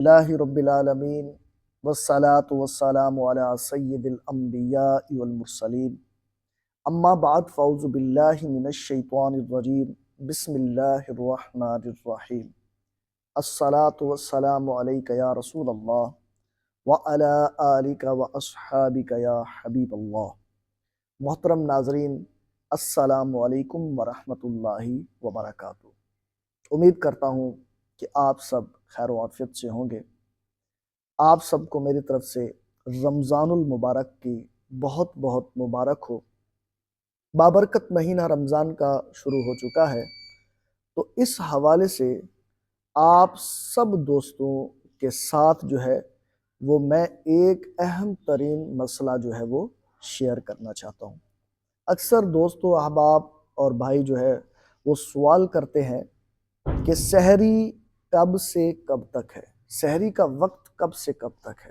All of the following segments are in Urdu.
اللہ رب العالمین والصلاة والسلام علی سید الانبیاء والمرسلین اما بعد فاعوذ باللہ من الشیطان الرجیم بسم اللہ الرحمن الرحیم الصلاة والسلام علیک یا رسول اللہ وعلی آلک واصحابک یا حبیب اللہ۔ محترم ناظرین، السلام علیکم ورحمۃ اللہ وبرکاتہ۔ امید کرتا ہوں کہ آپ سب خیر و عافیت سے ہوں گے۔ آپ سب کو میری طرف سے رمضان المبارک کی بہت بہت مبارک ہو۔ بابرکت مہینہ رمضان کا شروع ہو چکا ہے، تو اس حوالے سے آپ سب دوستوں کے ساتھ جو ہے وہ میں ایک اہم ترین مسئلہ جو ہے وہ شیئر کرنا چاہتا ہوں۔ اکثر دوست و احباب اور بھائی جو ہے وہ سوال کرتے ہیں کہ سحری کب سے کب تک ہے، سحری کا وقت کب سے کب تک ہے،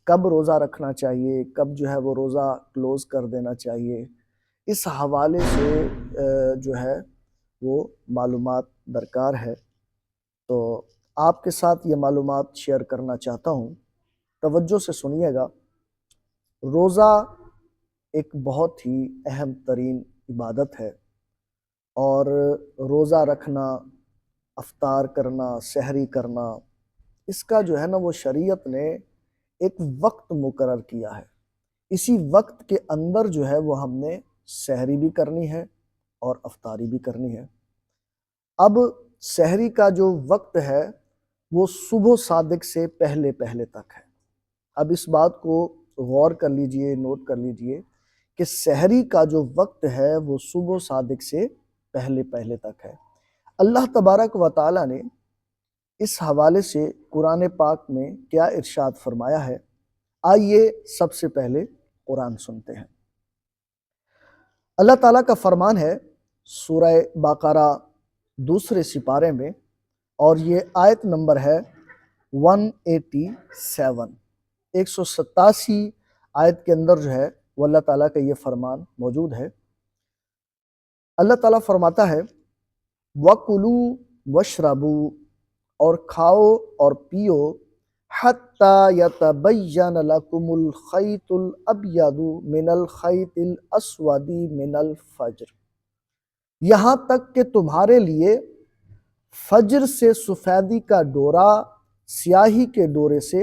کب روزہ رکھنا چاہیے، کب جو ہے وہ روزہ کلوز کر دینا چاہیے۔ اس حوالے سے جو ہے وہ معلومات درکار ہے، تو آپ کے ساتھ یہ معلومات شیئر کرنا چاہتا ہوں۔ توجہ سے سنیے گا۔ روزہ ایک بہت ہی اہم ترین عبادت ہے، اور روزہ رکھنا، افطار کرنا، سحری کرنا، اس کا جو ہے نا وہ شریعت نے ایک وقت مقرر کیا ہے۔ اسی وقت کے اندر جو ہے وہ ہم نے سحری بھی کرنی ہے اور افطاری بھی کرنی ہے۔ اب سحری کا جو وقت ہے وہ صبح صادق سے پہلے پہلے تک ہے۔ اب اس بات کو غور کر لیجئے، نوٹ کر لیجئے کہ سحری کا جو وقت ہے وہ صبح صادق سے پہلے پہلے تک ہے۔ اللہ تبارک و تعالیٰ نے اس حوالے سے قرآن پاک میں کیا ارشاد فرمایا ہے، آئیے سب سے پہلے قرآن سنتے ہیں۔ اللہ تعالیٰ کا فرمان ہے سورہ بقرہ دوسرے سپارے میں، اور یہ آیت نمبر ہے 187، 187 آیت کے اندر جو ہے وہ اللہ تعالیٰ کا یہ فرمان موجود ہے۔ اللہ تعالیٰ فرماتا ہے وَكُلُوا وَاشْرَبُوا، اور کھاؤ اور پیو، حَتَّى يَتَبَيَّنَ لَكُمُ الْخَيْطُ الْأَبْيَضُ مِنَ الْخَيْطِ الْأَسْوَدِ مِنَ الْفَجْرِ، یہاں تک کہ تمہارے لیے فجر سے سفیدی کا ڈورا سیاہی کے ڈورے سے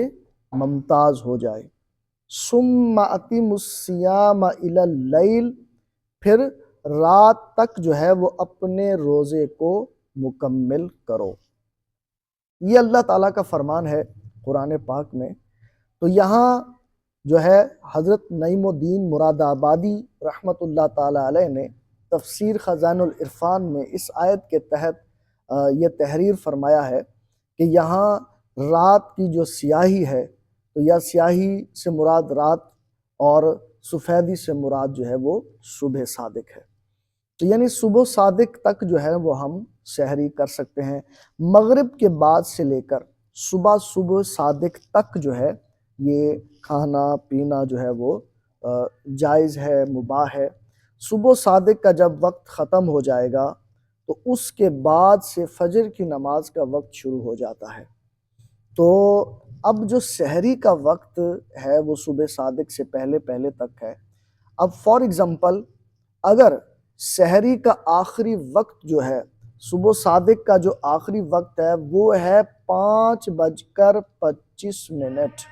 ممتاز ہو جائے۔ ثُمَّ أَتِمُّوا الصِّيَامَ إِلَى اللَّيْلِ، پھر رات تک جو ہے وہ اپنے روزے کو مکمل کرو۔ یہ اللہ تعالیٰ کا فرمان ہے قرآن پاک میں۔ تو یہاں جو ہے حضرت نعیم الدین مراد آبادی رحمۃ اللہ تعالیٰ علیہ نے تفسیر خزائن العرفان میں اس آیت کے تحت یہ تحریر فرمایا ہے کہ یہاں رات کی جو سیاہی ہے، تو یا سیاہی سے مراد رات اور سفیدی سے مراد جو ہے وہ صبح صادق ہے۔ تو یعنی صبح صادق تک جو ہے وہ ہم سحری کر سکتے ہیں۔ مغرب کے بعد سے لے کر صبح صادق تک جو ہے یہ کھانا پینا جو ہے وہ جائز ہے، مباح ہے۔ صبح صادق کا جب وقت ختم ہو جائے گا تو اس کے بعد سے فجر کی نماز کا وقت شروع ہو جاتا ہے۔ تو اب جو سحری کا وقت ہے وہ صبح صادق سے پہلے پہلے تک ہے۔ اب فار ایگزامپل اگر سحری کا آخری وقت جو ہے، صبح صادق کا جو آخری وقت ہے وہ ہے 5:25،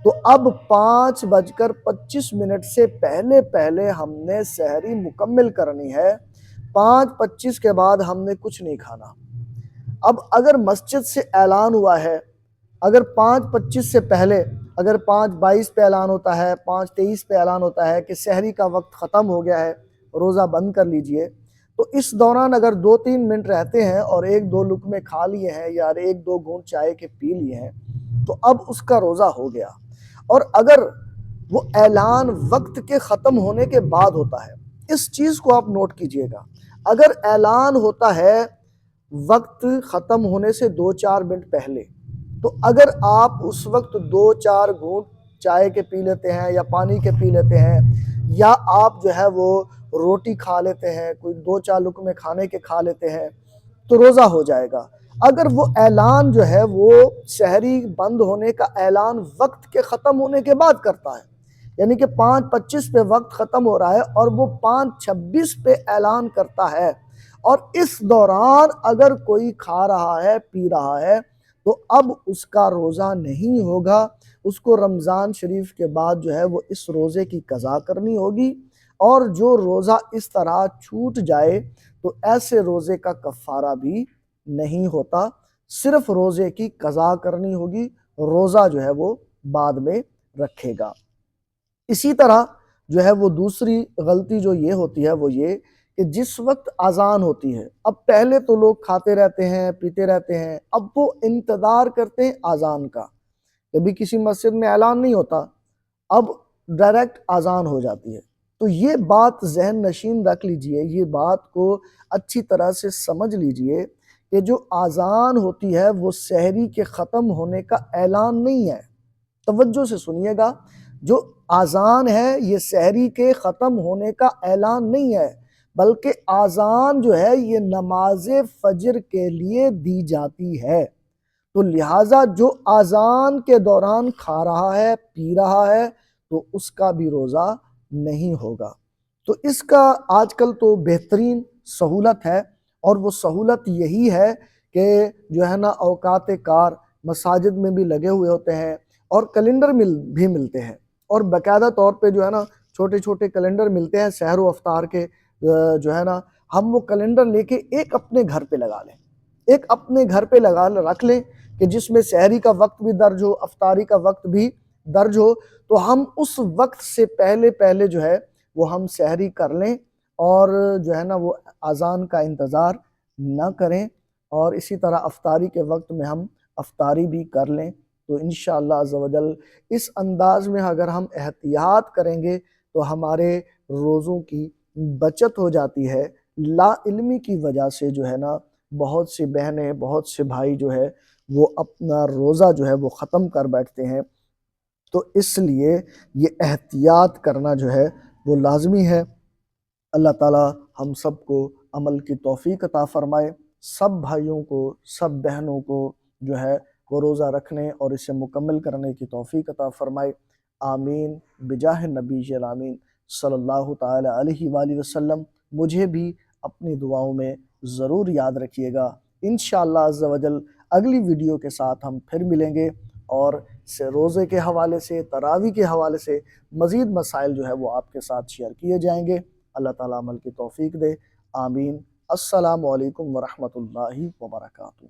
تو اب 5:25 سے پہلے پہلے ہم نے سحری مکمل کرنی ہے۔ 5:25 کے بعد ہم نے کچھ نہیں کھانا۔ اب اگر مسجد سے اعلان ہوا ہے، اگر 5:25 سے پہلے، اگر 5:22 پہ اعلان ہوتا ہے، 5:23 پہ اعلان ہوتا ہے کہ سحری کا وقت ختم ہو گیا ہے، روزہ بند کر لیجئے، تو اس دوران اگر 2-3 منٹ رہتے ہیں اور 1-2 لقمے کھا لیے ہیں یا 1-2 گھونٹ چائے کے پی لیے ہیں، تو اب اس کا روزہ ہو گیا۔ اور اگر وہ اعلان وقت کے ختم ہونے کے بعد ہوتا ہے، اس چیز کو آپ نوٹ کیجئے گا، اگر اعلان ہوتا ہے وقت ختم ہونے سے 2-4 منٹ پہلے، تو اگر آپ اس وقت 2-4 گھونٹ چائے کے پی لیتے ہیں یا پانی کے پی لیتے ہیں، یا آپ جو ہے وہ روٹی کھا لیتے ہیں، کوئی 2-4 لقمے کھانے کے کھا لیتے ہیں، تو روزہ ہو جائے گا۔ اگر وہ اعلان جو ہے وہ سحری بند ہونے کا اعلان وقت کے ختم ہونے کے بعد کرتا ہے، یعنی کہ 5:25 پہ وقت ختم ہو رہا ہے اور وہ 5:26 پہ اعلان کرتا ہے، اور اس دوران اگر کوئی کھا رہا ہے پی رہا ہے تو اب اس کا روزہ نہیں ہوگا، اس کو رمضان شریف کے بعد جو ہے وہ اس روزے کی قضا کرنی ہوگی، اور جو روزہ اس طرح چھوٹ جائے تو ایسے روزے کا کفارہ بھی نہیں ہوتا، صرف روزے کی قضا کرنی ہوگی، روزہ جو ہے وہ بعد میں رکھے گا۔ اسی طرح جو ہے وہ دوسری غلطی جو یہ ہوتی ہے وہ یہ کہ جس وقت اذان ہوتی ہے، اب پہلے تو لوگ کھاتے رہتے ہیں پیتے رہتے ہیں، اب وہ انتظار کرتے ہیں اذان کا، کبھی کسی مسجد میں اعلان نہیں ہوتا، اب ڈائریکٹ اذان ہو جاتی ہے۔ تو یہ بات ذہن نشین رکھ لیجئے، یہ بات کو اچھی طرح سے سمجھ لیجئے کہ جو اذان ہوتی ہے وہ سحری کے ختم ہونے کا اعلان نہیں ہے۔ توجہ سے سنیے گا، جو اذان ہے یہ سحری کے ختم ہونے کا اعلان نہیں ہے، بلکہ اذان جو ہے یہ نماز فجر کے لیے دی جاتی ہے۔ تو لہٰذا جو اذان کے دوران کھا رہا ہے پی رہا ہے تو اس کا بھی روزہ نہیں ہوگا۔ تو اس کا آج کل تو بہترین سہولت ہے، اور وہ سہولت یہی ہے کہ جو ہے نا اوقات کار مساجد میں بھی لگے ہوئے ہوتے ہیں، اور کیلنڈر بھی ملتے ہیں، اور باقاعدہ طور پہ جو ہے نا چھوٹے چھوٹے کیلنڈر ملتے ہیں سحر و افطار کے، جو ہے نا ہم وہ کیلنڈر لے کے ایک اپنے گھر پہ لگا لیں، ایک اپنے گھر پہ رکھ لیں کہ جس میں سحری کا وقت بھی درج ہو، افطاری کا وقت بھی درج ہو، تو ہم اس وقت سے پہلے جو ہے وہ ہم سحری کر لیں، اور جو ہے نا وہ اذان کا انتظار نہ کریں، اور اسی طرح افطاری کے وقت میں ہم افطاری بھی کر لیں۔ تو انشاءاللہ عز و جل اس انداز میں اگر ہم احتیاط کریں گے تو ہمارے روزوں کی بچت ہو جاتی ہے۔ لا علمی کی وجہ سے جو ہے نا بہت سی بہنیں بہت سے بھائی جو ہے وہ اپنا روزہ جو ہے وہ ختم کر بیٹھتے ہیں، تو اس لیے یہ احتیاط کرنا جو ہے وہ لازمی ہے۔ اللہ تعالی ہم سب کو عمل کی توفیق عطا فرمائے، سب بھائیوں کو سب بہنوں کو جو ہے وہ روزہ رکھنے اور اسے مکمل کرنے کی توفیق عطا فرمائے، آمین بجاہ نبی الامین صلی اللہ تعالی علیہ وآلہ وسلم۔ مجھے بھی اپنی دعاؤں میں ضرور یاد رکھیے گا۔ انشاءاللہ عز و جل اگلی ویڈیو کے ساتھ ہم پھر ملیں گے، اور روزے کے حوالے سے تراویح کے حوالے سے مزید مسائل جو ہے وہ آپ کے ساتھ شیئر کیے جائیں گے۔ اللہ تعالیٰ عمل کی توفیق دے، آمین۔ السلام علیکم ورحمۃ اللہ وبرکاتہ۔